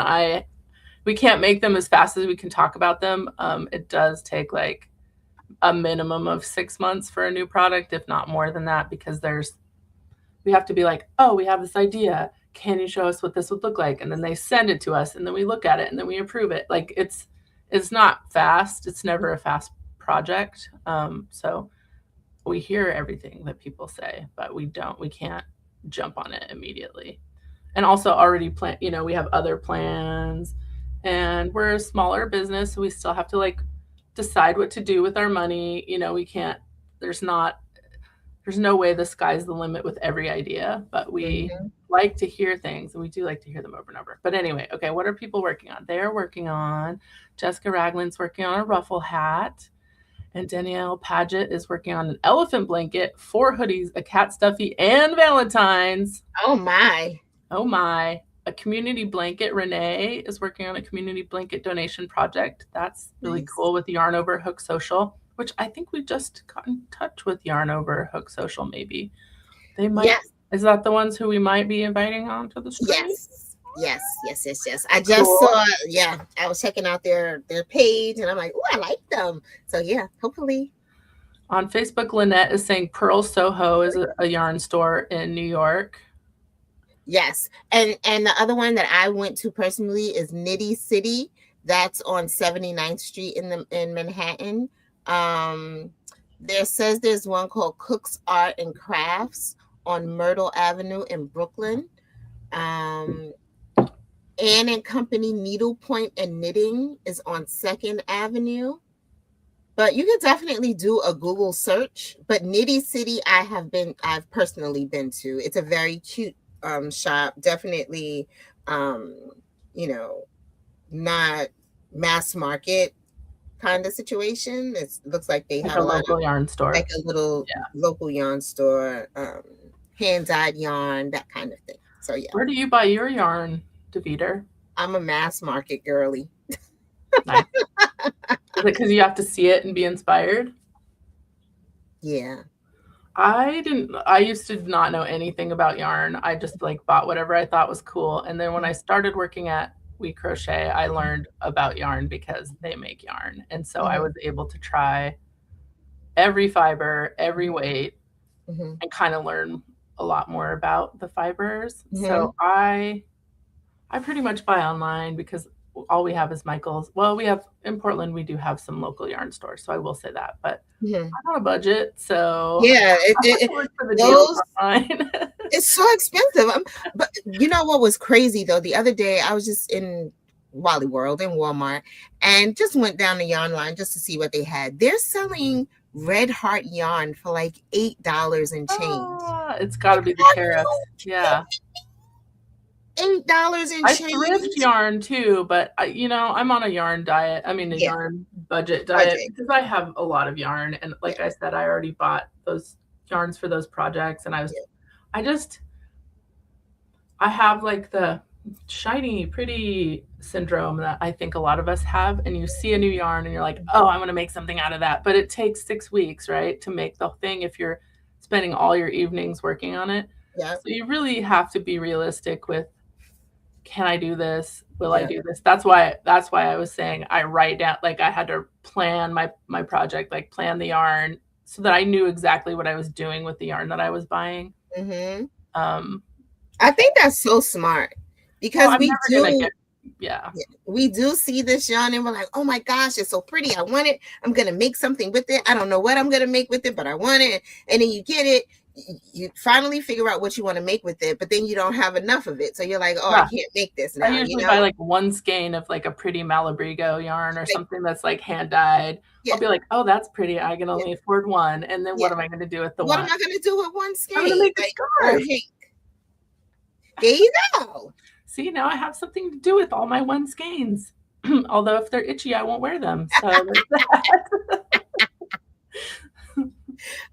Speaker 2: we can't make them as fast as we can talk about them. It does take like a minimum of 6 months for a new product, if not more than that, because we have to be like, oh, we have this idea. Can you show us what this would look like? And then they send it to us, and then we look at it, and then we approve it. Like it's not fast. It's never a fast project. So we hear everything that people say, but we can't jump on it immediately. And also already we have other plans, and we're a smaller business, so we still have to like decide what to do with our money. We can't, there's no way the sky's the limit with every idea, but we like to hear things, and we do like to hear them over and over. But anyway, okay, what are people working on? They are working on, Jessica Ragland's working on a ruffle hat, and Danielle Paget is working on an elephant blanket, 4 hoodies, a cat stuffy, and Valentine's.
Speaker 1: Oh my.
Speaker 2: A community blanket. Renee is working on a community blanket donation project. That's really cool, with Yarn Over Hook Social, which I think we just got in touch with Yarn Over Hook Social. Maybe they might. Yes. Is that the ones who we might be inviting onto the stream?
Speaker 1: Yes. I just saw. Yeah, I was checking out their page, and I'm like, oh, I like them. So yeah, hopefully.
Speaker 2: On Facebook, Lynette is saying Pearl Soho is a yarn store in New York.
Speaker 1: Yes, and the other one that I went to personally is Nitty City. That's on 79th Street in Manhattan. There says there's one called Cook's Art and Crafts on Myrtle Avenue in Brooklyn. Ann and Company Needlepoint and Knitting is on 2nd Avenue. But you can definitely do a Google search. But Nitty City, I've personally been to. It's a very cute shop. Definitely, not mass market kind of situation. It looks like they have
Speaker 2: a local yarn store,
Speaker 1: like a little local yarn store, hand dyed yarn, that kind of thing. So yeah.
Speaker 2: Where do you buy your yarn, Deveter?
Speaker 1: I'm a mass market girly.
Speaker 2: Nice. Is it because you have to see it and be inspired?
Speaker 1: Yeah.
Speaker 2: I used to not know anything about yarn. I just like bought whatever I thought was cool. And then when I started working at We Crochet, I learned about yarn because they make yarn. And so I was able to try every fiber, every weight, and kind of learn a lot more about the fibers. So I pretty much buy online because all we have is Michael's. Well, in Portland, we do have some local yarn stores, so I will say that, but I'm on a budget, so
Speaker 1: yeah, it's so expensive. But you know what was crazy though? The other day I was just in Wally World in Walmart and just went down the yarn line just to see what they had. They're selling Red Heart yarn for like $8 and change.
Speaker 2: It's got to be the tariffs. Yeah.
Speaker 1: $8 and change.
Speaker 2: I thrift yarn too, but I'm on a yarn diet. I mean, yarn budget diet because I have a lot of yarn, and like I said, I already bought those yarns for those projects, and I have like the shiny, pretty syndrome that I think a lot of us have. And you see a new yarn, and you're like, oh, I'm going to make something out of that, but it takes 6 weeks, right, to make the thing if you're spending all your evenings working on it.
Speaker 1: Yeah.
Speaker 2: So you really have to be realistic with, can I do this? Will I do this? That's why I was saying I write down, like I had to plan my project, like plan the yarn so that I knew exactly what I was doing with the yarn that I was buying.
Speaker 1: I think that's so smart because we do see this yarn and we're like, oh my gosh, it's so pretty. I want it. I'm going to make something with it. I don't know what I'm going to make with it, but I want it. And then you get it you finally figure out what you want to make with it, but then you don't have enough of it. So you're like, oh,
Speaker 2: Yeah.
Speaker 1: I can't make this now.
Speaker 2: I usually buy like one skein of like a pretty Malabrigo yarn or something that's like hand dyed. I'll be like, oh, that's pretty. I can only afford one. And then what am I going to do with the one?
Speaker 1: What am I going to do with one skein?
Speaker 2: I'm going to make a scarf.
Speaker 1: There you go.
Speaker 2: See, now I have something to do with all my one skeins. Although if they're itchy, I won't wear them. So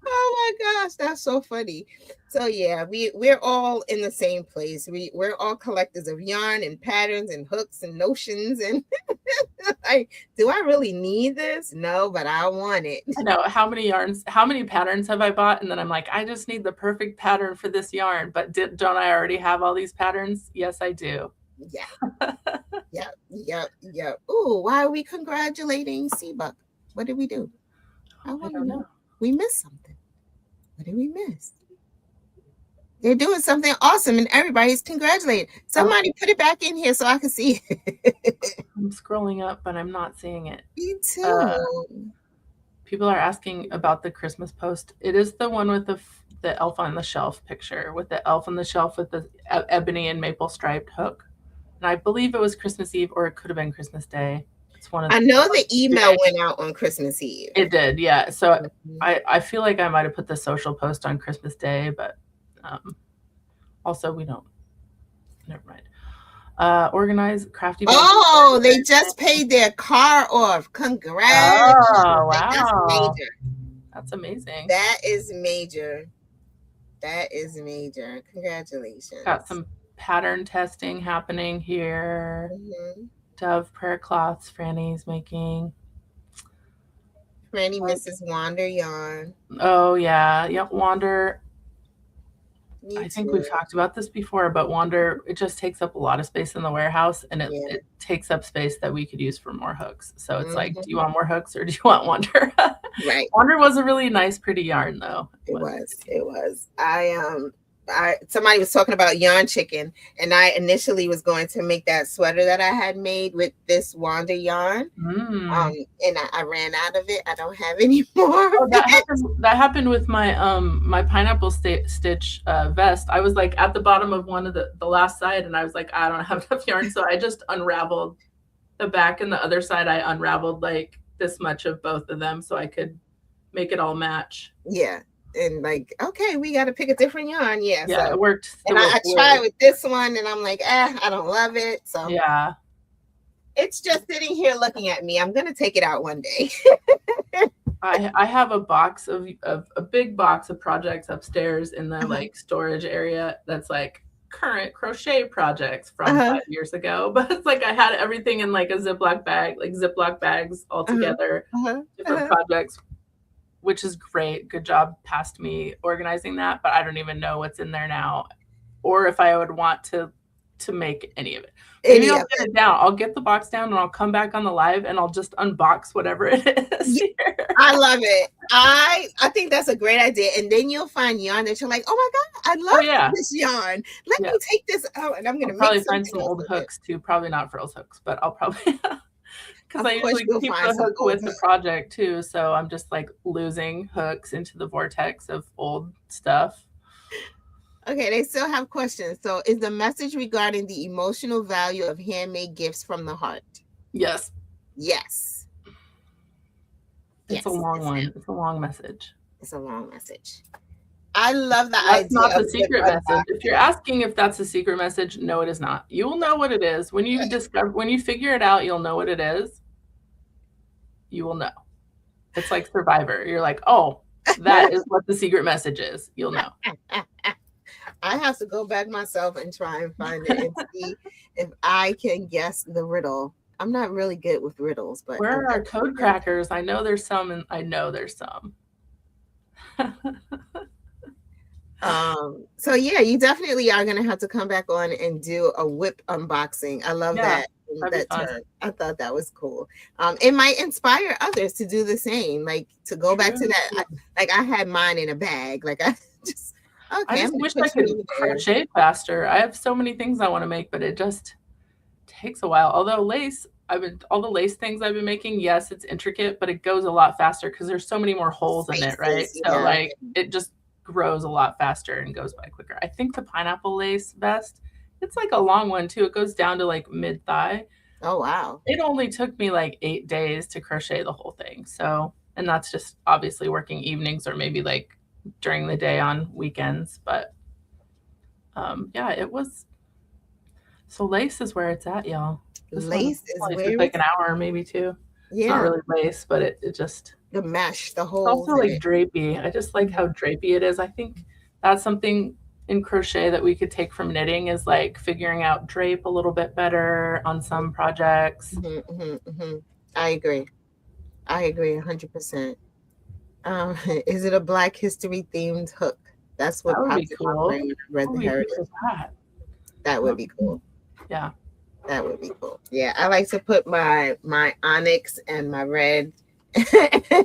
Speaker 1: oh my gosh, that's so funny. So yeah, we're all in the same place. We're all collectors of yarn and patterns and hooks and notions. And do I really need this? No, but I want it.
Speaker 2: I know how many patterns have I bought? And then I'm like, I just need the perfect pattern for this yarn. But don't I already have all these patterns? Yes, I do.
Speaker 1: Yeah. Yep. Ooh, why are we congratulating Seabuck? What did we do? I want to know. We missed something. What did we miss? They're doing something awesome and everybody's congratulating. Somebody put it back in here so I can see it.
Speaker 2: I'm scrolling up, but I'm not seeing it.
Speaker 1: Me too.
Speaker 2: People are asking about the Christmas post. It is the one with the elf on the shelf picture, with the elf on the shelf with the ebony and maple striped hook. And I believe it was Christmas Eve, or it could have been Christmas Day.
Speaker 1: I know the email went out on Christmas Eve.
Speaker 2: It did, yeah. So I feel like I might have put the social post on Christmas Day, but also we don't. Never mind. Organize crafty.
Speaker 1: Oh, they just paid their car off. Congrats!
Speaker 2: Oh wow, that's major. That's amazing.
Speaker 1: That is major. Congratulations.
Speaker 2: Got some pattern testing happening here. Dove prayer cloths Franny's making.
Speaker 1: Franny Mrs. Wander yarn.
Speaker 2: Oh yeah, yep. Wander. I think we've talked about this before, but Wander, it just takes up a lot of space in the warehouse, and it takes up space that we could use for more hooks. So it's like, do you want more hooks or do you want Wander?
Speaker 1: Right.
Speaker 2: Wander was a really nice, pretty yarn, though.
Speaker 1: It was. Somebody was talking about yarn chicken, and I initially was going to make that sweater that I had made with this Wander yarn. And I ran out of it. I don't have any more.
Speaker 2: Oh, that happened with my my pineapple stitch vest. I was like at the bottom of one of the last side, and I was like, I don't have enough yarn, so I just unraveled the back, and the other side I unraveled like this much of both of them so I could make it all match.
Speaker 1: Yeah. And like, okay, we got to pick a different yarn. Yeah,
Speaker 2: so it worked.
Speaker 1: And I tried with this one, and I'm like, I don't love it. So
Speaker 2: yeah,
Speaker 1: it's just sitting here looking at me. I'm gonna take it out one day.
Speaker 2: I have a box of a big box of projects upstairs in the like storage area. That's like current crochet projects from 5 years ago. But it's like I had everything in like a Ziploc bag, like Ziploc bags all together, different projects. Which is great. Good job past me organizing that, but I don't even know what's in there now, or if I would want to make any of it. Maybe I'll get it down. I'll get the box down and I'll come back on the live and I'll just unbox whatever it is.
Speaker 1: Here. I love it. I think that's a great idea. And then you'll find yarn that you're like, oh my God, I love this yarn. Let me take this out, and I'm gonna
Speaker 2: probably find some old hooks too. Probably not frills hooks, but I'll probably. Because I usually keep the hook with the project too, so I'm just like losing hooks into the vortex of old stuff.
Speaker 1: Okay, they still have questions. So is the message regarding the emotional value of handmade gifts from the heart?
Speaker 2: Yes.
Speaker 1: Yes.
Speaker 2: It's a long one. It's a long message.
Speaker 1: It's a long message. I love that
Speaker 2: idea. That's not the secret message. If you're asking if that's a secret message, no, it is not. You will know what it is. When you figure it out, you'll know what it is. You will know. It's like Survivor. You're like, oh, that is what the secret message is. You'll know.
Speaker 1: I have to go back myself and try and find it and see if I can guess the riddle. I'm not really good with riddles, but
Speaker 2: where are our code crackers? I know there's some, and I know there's some.
Speaker 1: So yeah, you definitely are gonna have to come back on and do a whip unboxing. I love that term. I thought that was cool. It might inspire others to do the same, like to go back to that. I had mine in a bag. Like I just
Speaker 2: wish I could crochet faster. I have so many things I want to make, but it just takes a while. Although all the lace things I've been making, yes, it's intricate, but it goes a lot faster because there's so many more holes in it, right? So like it just grows a lot faster and goes by quicker. I think the pineapple lace vest, it's like a long one too. It goes down to like mid-thigh.
Speaker 1: Oh, wow.
Speaker 2: It only took me like 8 days to crochet the whole thing. So, and that's just obviously working evenings or maybe like during the day on weekends. But yeah, it was. So lace is where it's at, y'all. This
Speaker 1: Lace
Speaker 2: one
Speaker 1: is
Speaker 2: only
Speaker 1: where
Speaker 2: took like an hour, maybe 2. It's not
Speaker 1: yeah,
Speaker 2: really lace, but it just,
Speaker 1: the mesh, the
Speaker 2: it's
Speaker 1: holes
Speaker 2: also
Speaker 1: in
Speaker 2: like
Speaker 1: it.
Speaker 2: drapey. I just like how drapey it is. I think that's something in crochet that we could take from knitting, is like figuring out drape a little bit better on some projects.
Speaker 1: I agree. I agree 100%. Is it a Black History themed hook? That's
Speaker 2: That
Speaker 1: what
Speaker 2: would be
Speaker 1: popped in my
Speaker 2: cool.
Speaker 1: brain when I read
Speaker 2: What
Speaker 1: the
Speaker 2: do we think
Speaker 1: heritage.
Speaker 2: of that?
Speaker 1: That would be cool.
Speaker 2: Yeah.
Speaker 1: That would be cool. Yeah, I like to put my onyx and my red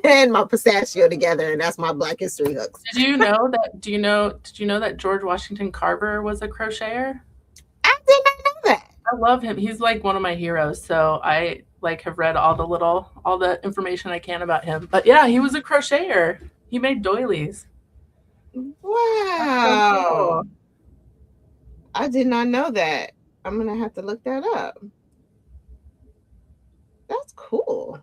Speaker 1: and my pistachio together, and that's my Black History hooks.
Speaker 2: Did you know that? Did you know that George Washington Carver was a crocheter?
Speaker 1: I did not know that.
Speaker 2: I love him. He's like one of my heroes. So I like have read all the information I can about him. But yeah, he was a crocheter. He made doilies. That's so
Speaker 1: Wow.
Speaker 2: cool.
Speaker 1: I did not know that. I'm going to have to look that up. That's cool.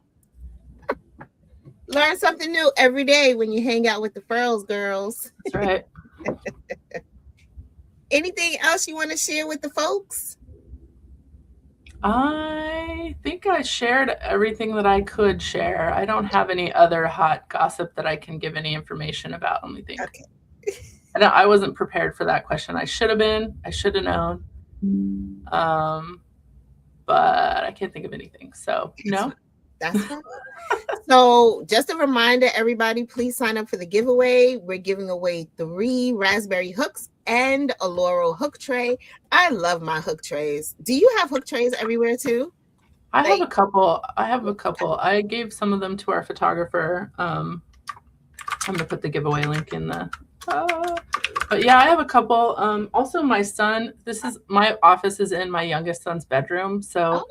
Speaker 1: Learn something new every day when you hang out with the Furls girls.
Speaker 2: That's right.
Speaker 1: Anything else you want to share with the folks?
Speaker 2: I think I shared everything that I could share. I don't have any other hot gossip that I can give any information about. Let me think.
Speaker 1: Okay.
Speaker 2: I wasn't prepared for that question. I should have been. I should have known. But I can't think of anything. So no.
Speaker 1: That's fine. So just a reminder, everybody, please sign up for the giveaway. We're giving away 3 raspberry hooks and a laurel hook tray. I love my hook trays. Do you have hook trays everywhere too?
Speaker 2: I have a couple. I gave some of them to our photographer. I'm going to put the giveaway link in the... but yeah, I have a couple. Also, my son, my office is in my youngest son's bedroom. So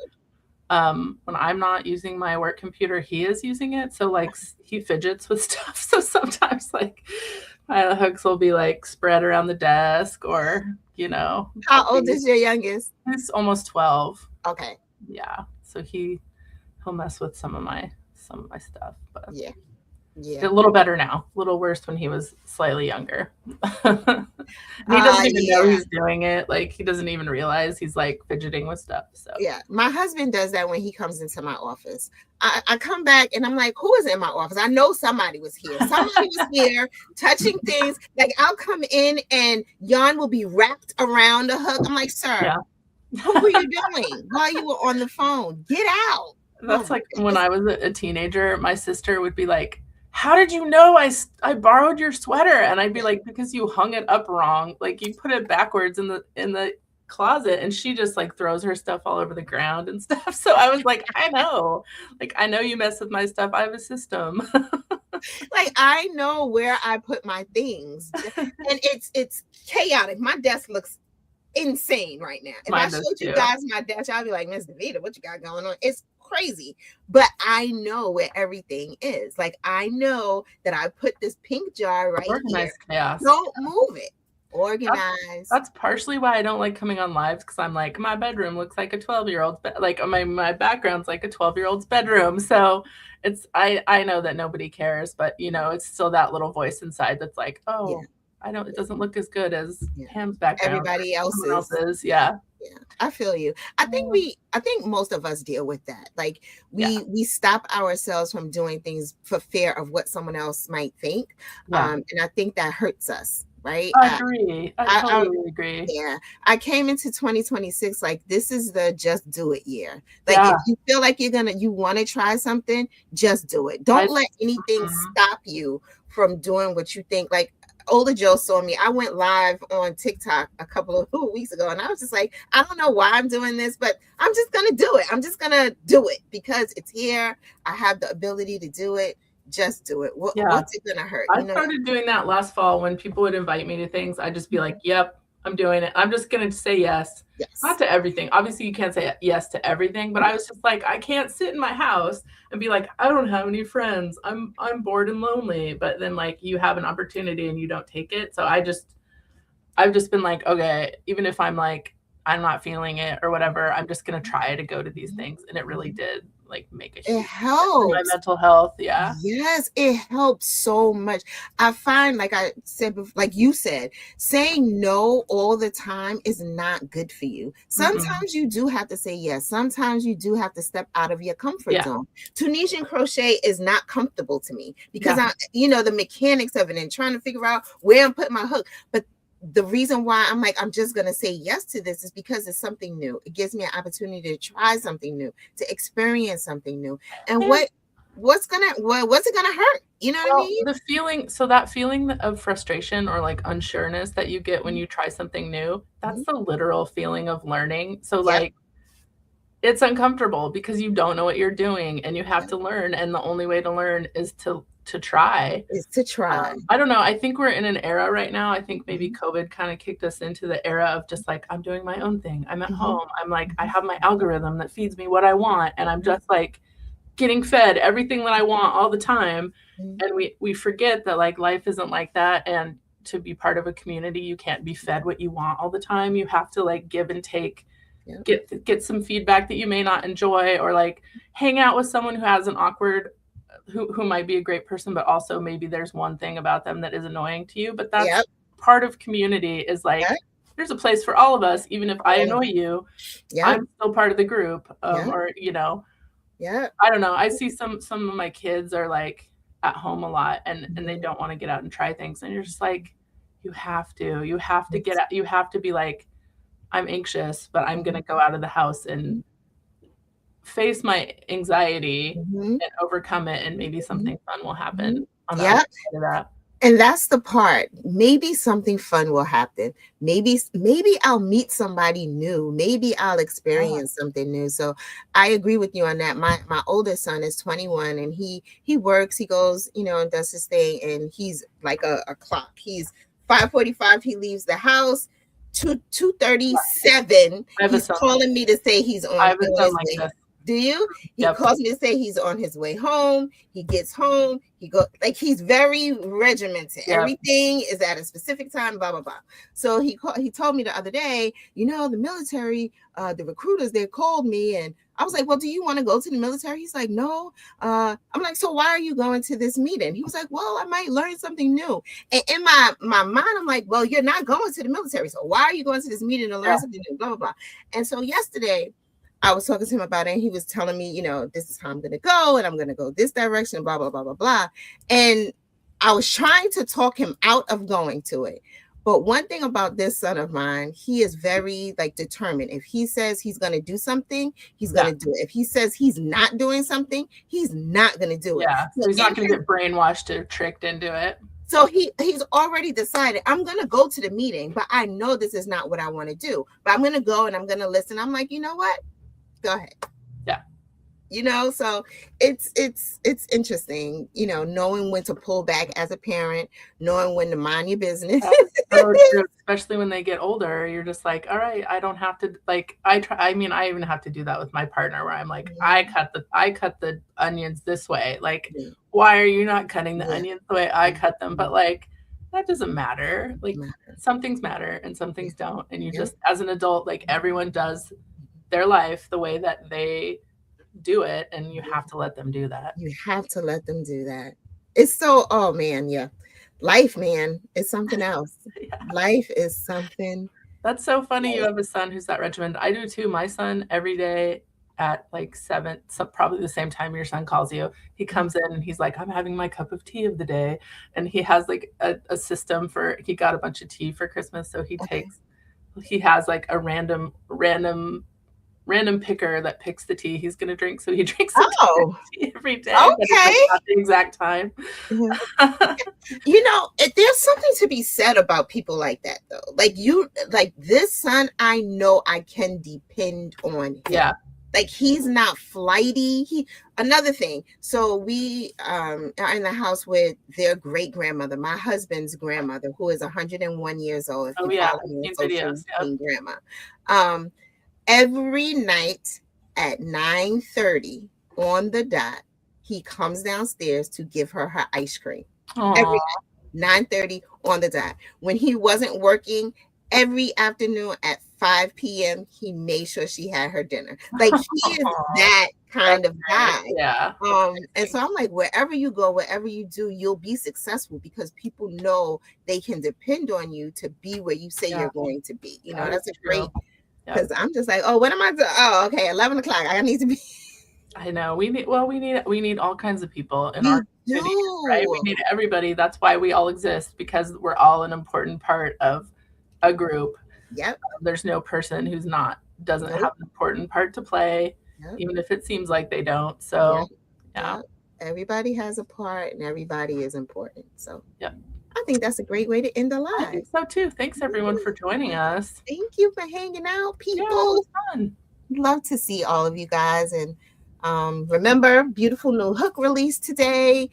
Speaker 2: when I'm not using my work computer, he is using it. So like he fidgets with stuff. So sometimes like my hooks will be like spread around the desk, or, you know.
Speaker 1: How old is your youngest?
Speaker 2: He's almost 12.
Speaker 1: Okay.
Speaker 2: Yeah. So he'll mess with some of my stuff. But
Speaker 1: yeah.
Speaker 2: A little better now. A little worse when he was slightly younger. He doesn't even know he's doing it. Like, he doesn't even realize he's like fidgeting with stuff. So
Speaker 1: yeah, my husband does that when he comes into my office. I come back and I'm like, who is in my office? I know somebody was here. Somebody was here touching things. Like, I'll come in and yarn will be wrapped around a hook. I'm like, sir, what were you doing while you were on the phone? Get out.
Speaker 2: That's like when I was a teenager, my sister would be like, how did you know I borrowed your sweater? And I'd be like, because you hung it up wrong. Like, you put it backwards in the closet. And she just like throws her stuff all over the ground and stuff. So I was like, I know you mess with my stuff. I have a system.
Speaker 1: Like, I know where I put my things. And it's chaotic. My desk looks insane right now. If I showed you guys my desk, I'd be like, Mrs Deveter, what you got going on? It's crazy. But I know where everything is. Like, I know that I put this pink jar right here.
Speaker 2: Chaos.
Speaker 1: Don't move it. Organize.
Speaker 2: That's partially why I don't like coming on lives, because I'm like, my bedroom looks like a 12-year-old's like my background's like a 12-year-old's bedroom. So it's I know that nobody cares, but you know, it's still that little voice inside that's like, it doesn't look as good as Ham's background.
Speaker 1: Everybody else's.
Speaker 2: Yeah,
Speaker 1: I feel you. I think most of us deal with that. Like, we stop ourselves from doing things for fear of what someone else might think. And I think that hurts us, right?
Speaker 2: I agree. I totally agree.
Speaker 1: Yeah. I came into 2026 like, this is the just do it year. Like, if you feel like you want to try something, just do it. Don't let anything stop you from doing what you think. Like, older Joe saw me. I went live on TikTok a couple of weeks ago, and I was just like, I don't know why I'm doing this, but I'm just going to do it. I'm just going to do it because it's here. I have the ability to do it. Just do it. What's it going to hurt?
Speaker 2: I started doing that last fall when people would invite me to things. I'd just be like, yep, I'm doing it. I'm just going to say yes.
Speaker 1: Yes.
Speaker 2: Not to everything. Obviously, you can't say yes to everything, but I was just like, I can't sit in my house and be like, I don't have any friends. I'm bored and lonely. But then like you have an opportunity and you don't take it. So I've just been like, okay, even if I'm like, I'm not feeling it or whatever, I'm just going to try to go to these things. And it really did like make a huge
Speaker 1: It helps.
Speaker 2: my mental health. Yeah.
Speaker 1: Yes, it helps so much. I find, like I said, like you said, saying no all the time is not good for you. Sometimes you do have to say yes. Sometimes you do have to step out of your comfort zone. Tunisian crochet is not comfortable to me because the mechanics of it and trying to figure out where I'm putting my hook. But the reason why I'm like, I'm just going to say yes to this is because it's something new. It gives me an opportunity to try something new, to experience something new. And what's it gonna hurt? You know what I mean?
Speaker 2: That feeling of frustration or like unsureness that you get when you try something new, that's the literal feeling of learning. So like, it's uncomfortable because you don't know what you're doing and you have to learn. And the only way to learn is to try. I don't know. I think we're in an era right now. I think maybe COVID kind of kicked us into the era of just like, I'm doing my own thing. I'm at home. I'm like, I have my algorithm that feeds me what I want. And I'm just like getting fed everything that I want all the time. And we forget that like life isn't like that. And to be part of a community, you can't be fed what you want all the time. You have to like give and take, get some feedback that you may not enjoy, or like hang out with someone who has an awkward who might be a great person, but also maybe there's one thing about them that is annoying to you. But that's part of community is like, there's a place for all of us. Even if I annoy you, I'm still part of the group. Or, I don't know. I see some of my kids are like at home a lot and they don't want to get out and try things. And you're just like, you have to get out. You have to be like, I'm anxious, but I'm going to go out of the house and face my anxiety and overcome it, and maybe something fun will happen on the other side of that.
Speaker 1: And that's the part. Maybe something fun will happen. Maybe I'll meet somebody new. Maybe I'll experience something new. So I agree with you on that. My oldest son is 21 and he works, he goes, and does his thing, and he's like a clock. He's 5:45, he leaves the house. 2:37, he's calling me to say he's on his way. Do you? He calls me to say he's on his way home. He gets home. He's very regimented. Everything is at a specific time, blah, blah, blah. So he told me the other day, the military, the recruiters, they called me, and I was like, well, do you want to go to the military? He's like, no. I'm like, so why are you going to this meeting? He was like, well, I might learn something new. And in my mind, I'm like, well, you're not going to the military. So why are you going to this meeting to learn something new? Blah, blah, blah. And so yesterday, I was talking to him about it, and he was telling me, this is how I'm going to go, and I'm going to go this direction, blah, blah, blah, blah, blah. And I was trying to talk him out of going to it. But one thing about this son of mine, he is very determined. If he says he's going to do something, he's going to do it. If he says he's not doing something, he's not going to do it.
Speaker 2: Yeah, so he's not going to get brainwashed or tricked into it.
Speaker 1: So he's already decided, I'm going to go to the meeting, but I know this is not what I want to do. But I'm going to go and I'm going to listen. I'm like, you know what? Go ahead. So it's interesting, knowing when to pull back as a parent, knowing when to mind your business.
Speaker 2: So true. Especially when they get older, you're just like, all right, I don't have to I even have to do that with my partner, where I'm like, I cut the onions this way. Like, why are you not cutting the onions the way I cut them? But that doesn't matter. Some things matter and some things don't. And you just, as an adult, everyone does their life the way that they do it, and you have to let them do that.
Speaker 1: It's so, oh man, life, man, is something else. Life is something.
Speaker 2: That's so funny. You have a son who's that regimented. I do too. My son, every day at 7, so probably the same time your son calls you, he comes in and he's like, I'm having my cup of tea of the day. And he has a system he got a bunch of tea for Christmas, so he has a random picker that picks the tea he's going to drink. So he drinks tea every day.
Speaker 1: Okay.
Speaker 2: At the exact time.
Speaker 1: There's something to be said about people like that, though. This son, I know I can depend on him.
Speaker 2: Yeah.
Speaker 1: like he's not flighty. Another thing. So we are in the house with their great grandmother, my husband's grandmother, who is 101 years old. If
Speaker 2: Oh
Speaker 1: you
Speaker 2: yeah,
Speaker 1: follow
Speaker 2: I've
Speaker 1: me on
Speaker 2: seen
Speaker 1: social,
Speaker 2: videos.
Speaker 1: you've
Speaker 2: Yep.
Speaker 1: seen grandma. Every night at 9:30 on the dot, he comes downstairs to give her her ice cream. Every
Speaker 2: Aww.
Speaker 1: 9:30 on the dot. When he wasn't working, every afternoon at 5 p.m., he made sure she had her dinner. Like he is that kind
Speaker 2: That's
Speaker 1: of
Speaker 2: great.
Speaker 1: guy.
Speaker 2: Yeah.
Speaker 1: And so I'm like, wherever you go, wherever you do, you'll be successful because people know they can depend on you to be where you say you're going to be. You know,
Speaker 2: That
Speaker 1: that's
Speaker 2: is
Speaker 1: a great,
Speaker 2: true.
Speaker 1: because I'm just like, oh, what am I doing? Oh, okay, 11 o'clock. I need to be.
Speaker 2: I know we need all kinds of people in our community, right? We need everybody. That's why we all exist, because we're all an important part of a group.
Speaker 1: Yep.
Speaker 2: There's no person who's doesn't
Speaker 1: Nope.
Speaker 2: have an important part to play,
Speaker 1: Yep.
Speaker 2: even if it seems like they don't. So yeah.
Speaker 1: Everybody has a part and everybody is important. So
Speaker 2: yeah.
Speaker 1: I think that's a great way to end the
Speaker 2: I
Speaker 1: live.
Speaker 2: think so too. Thanks everyone for joining us.
Speaker 1: Thank you for hanging out, people.
Speaker 2: Yeah, it was fun.
Speaker 1: Love to see all of you guys. And remember, beautiful new hook release today.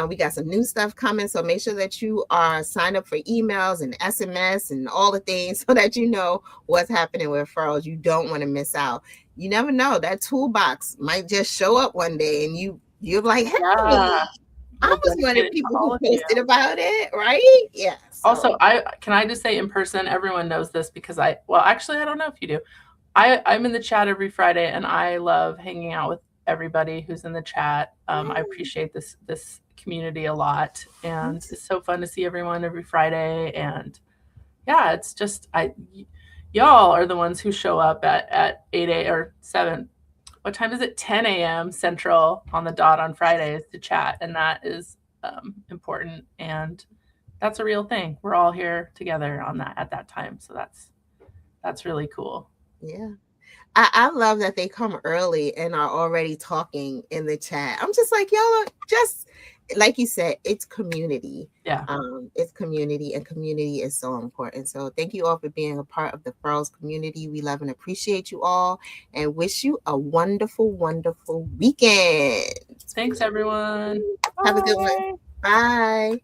Speaker 1: We got some new stuff coming, so make sure that you are signed up for emails and SMS and all the things so that you know what's happening with furls. You don't want to miss out. You never know, that toolbox might just show up one day and you're like, hey, I was one of the people who posted about it, right? Yeah.
Speaker 2: So. Also, I just say in person, everyone knows this because actually I don't know if you do. I'm in the chat every Friday and I love hanging out with everybody who's in the chat. I appreciate this community a lot, and it's so fun to see everyone every Friday. And yeah, it's just y'all are the ones who show up at 8 a.m. or 7. What time is it? 10 a.m. Central on the dot on Fridays to chat, and that is important, and that's a real thing. We're all here together on that at that time, so that's really cool.
Speaker 1: Yeah. I love that they come early and are already talking in the chat. I'm just like, y'all are just, like you said, it's community.
Speaker 2: Yeah.
Speaker 1: It's community, and community is so important. So thank you all for being a part of the Furls community. We love and appreciate you all and wish you a wonderful, wonderful weekend.
Speaker 2: Thanks, everyone.
Speaker 1: Have a good one. Bye.